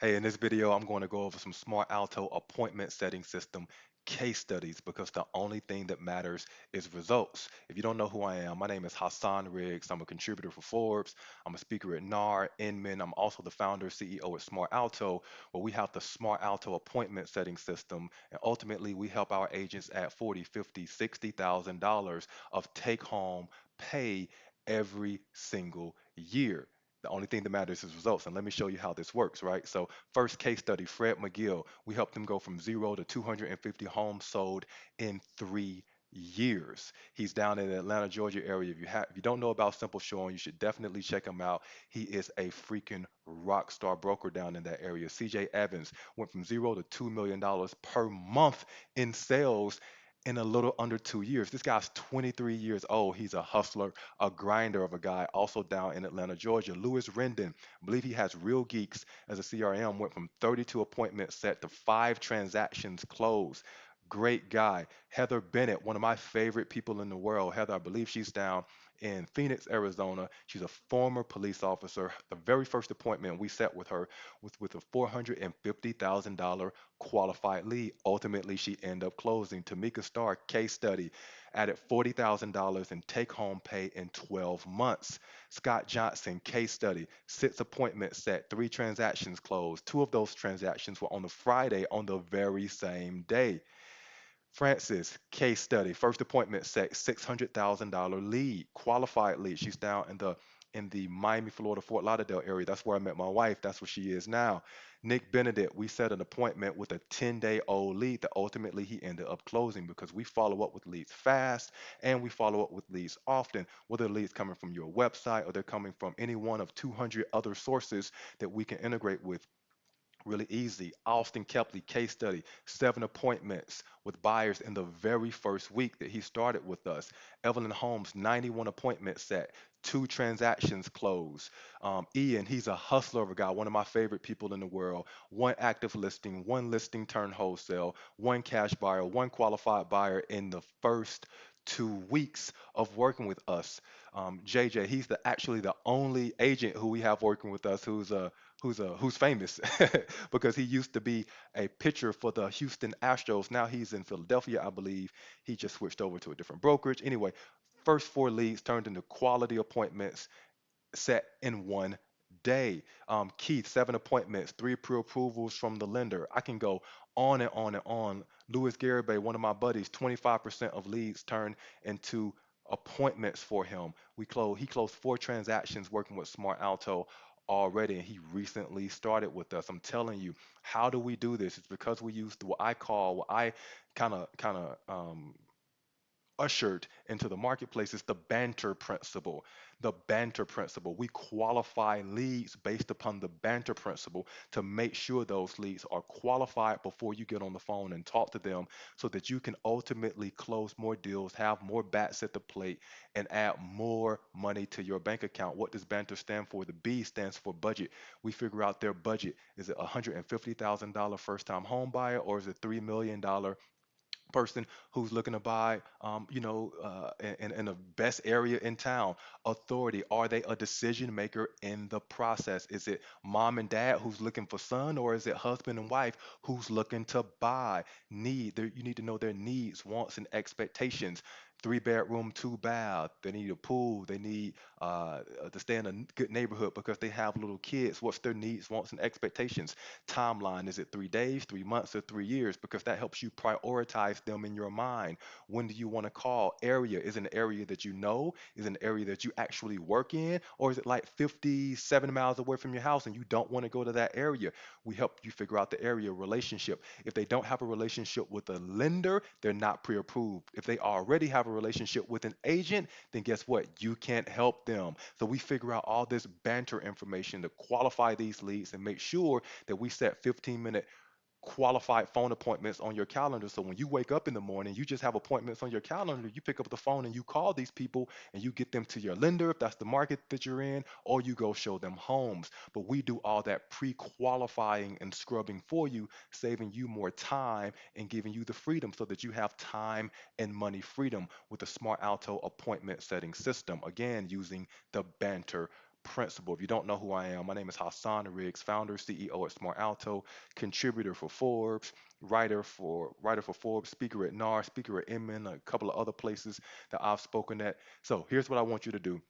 Hey, in this video, I'm going to go over some Smart Alto appointment setting system case studies because the only thing that matters is results. If you don't know who I am, my name is Hassan Riggs. I'm a contributor for Forbes. I'm a speaker at NAR, Inman. I'm also the founder CEO at Smart Alto, where we have the Smart Alto appointment setting system. And ultimately, we help our agents at 40, 50, $60,000 of take home pay every single year. The only thing that matters is results. And let me show you how this works, right? So, first case study, Fred McGill. We helped him go from 0 to 250 homes sold in 3 years. He's down in the Atlanta, Georgia area. If you don't know about Simple Showing, you should definitely check him out. He is a freaking rock star broker down in that area. CJ Evans went from 0 to $2 million per month in sales in a little under 2 years. This guy's 23 years old. He's a hustler, a grinder of a guy, also down in Atlanta, Georgia. Lewis Rendon, I believe he has Real Geeks as a CRM, went from 32 appointments set to 5 transactions closed. Great guy. Heather Bennett, one of my favorite people in the world. Heather, I believe she's down in Phoenix, Arizona. She's a former police officer. The very first appointment we set with her was with a $450,000 qualified lead. Ultimately, she ended up closing. Tamika Starr, case study, added $40,000 in take home pay in 12 months. Scott Johnson, case study, 6 appointments set, 3 transactions closed. Two of those transactions were on the Friday on the very same day. Francis, case study, first appointment set, $600,000 lead, qualified lead. She's down in the Miami, Florida, Fort Lauderdale area. That's where I met my wife. That's where she is now. Nick Benedict, we set an appointment with a 10-day-old lead that ultimately he ended up closing because we follow up with leads fast and we follow up with leads often, whether the leads coming from your website or they're coming from any one of 200 other sources that we can integrate with really easy. Austin Kepley, case study, 7 appointments with buyers in the very first week that he started with us. Evelyn Holmes, 91 appointments set, 2 transactions closed. Ian, he's a hustler of a guy, one of my favorite people in the world. 1 active listing, 1 listing turned wholesale, 1 cash buyer, 1 qualified buyer in the first 2 weeks of working with us. JJ, he's actually the only agent who we have working with us who's famous because he used to be a pitcher for the Houston Astros. Now he's in Philadelphia, I believe. He just switched over to a different brokerage. Anyway, first 4 leads turned into quality appointments set in one day. Keith, 7 appointments, 3 pre-approvals from the lender. I can go on and on and on. Louis Garibay, one of my buddies, 25% of leads turned into appointments for him. He closed 4 transactions working with Smart Alto already, and he recently started with us. I'm telling you, how do we do this? It's because we use what I kind of ushered into the marketplace is the banter principle. The banter principle. We qualify leads based upon the banter principle to make sure those leads are qualified before you get on the phone and talk to them so that you can ultimately close more deals, have more bats at the plate, and add more money to your bank account. What does banter stand for? The B stands for budget. We figure out their budget. Is it a $150,000 first time home buyer or is it $3 million person who's looking to buy, in the best area in town? Authority. Are they a decision maker in the process? Is it mom and dad who's looking for son, or is it husband and wife who's looking to buy? You need to know their needs, wants, and expectations. 3 bedroom, 2 bath. They need a pool. They need to stay in a good neighborhood because they have little kids. What's their needs, wants, and expectations? Timeline. Is it 3 days, 3 months, or 3 years? Because that helps you prioritize them in your mind. When do you want to call? Area. Is it an area that you know? Is it an area that you actually work in? Or is it like 57 miles away from your house and you don't want to go to that area? We help you figure out the area. Relationship. If they don't have a relationship with a lender, they're not pre approved. If they already have a relationship with an agent, then guess what? You can't help them. So we figure out all this banter information to qualify these leads and make sure that we set 15-minute qualified phone appointments on your calendar. So when you wake up in the morning, you just have appointments on your calendar. You pick up the phone and you call these people and you get them to your lender if that's the market that you're in, or you go show them homes. But we do all that pre qualifying and scrubbing for you, saving you more time and giving you the freedom so that you have time and money freedom with the Smart Alto appointment setting system. Again, using the banter principle. If you don't know who I am, my name is Hassan Riggs, founder, CEO at Smart Alto, contributor for Forbes, writer for Forbes, speaker at NAR, speaker at Inman, a couple of other places that I've spoken at. So here's what I want you to do.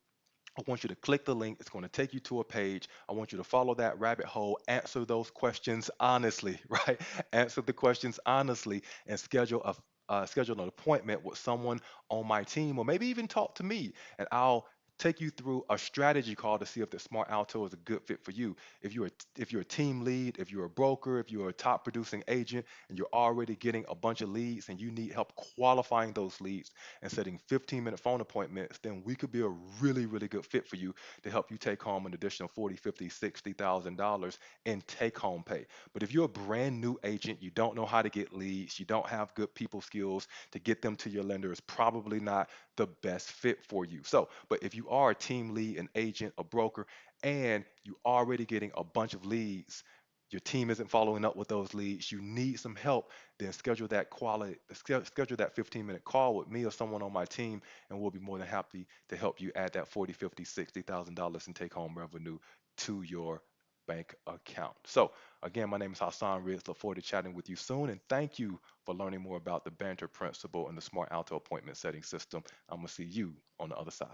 I want you to click the link. It's going to take you to a page. I want you to follow that rabbit hole, answer those questions honestly, right? Answer the questions honestly, and schedule an appointment with someone on my team, or maybe even talk to me, and I'll take you through a strategy call to see if the Smart Alto is a good fit for you. If you're a team lead, if you're a broker, if you're a top producing agent, and you're already getting a bunch of leads, and you need help qualifying those leads and setting 15-minute phone appointments, then we could be a really, really good fit for you to help you take home an additional 40, 50, $60,000 in take home pay. But if you're a brand new agent, you don't know how to get leads, you don't have good people skills to get them to your lender, it's probably not the best fit for you. So, but if you are a team lead, an agent, a broker, and you already getting a bunch of leads, your team isn't following up with those leads, you need some help, then schedule that 15-minute call with me or someone on my team, and we'll be more than happy to help you add that 40, 50, $60,000 in take home revenue to your bank account. So again, my name is Hassan Ritz. Look forward to chatting with you soon, and thank you for learning more about the banter principle and the smart alto appointment setting system. I'm gonna see you on the other side.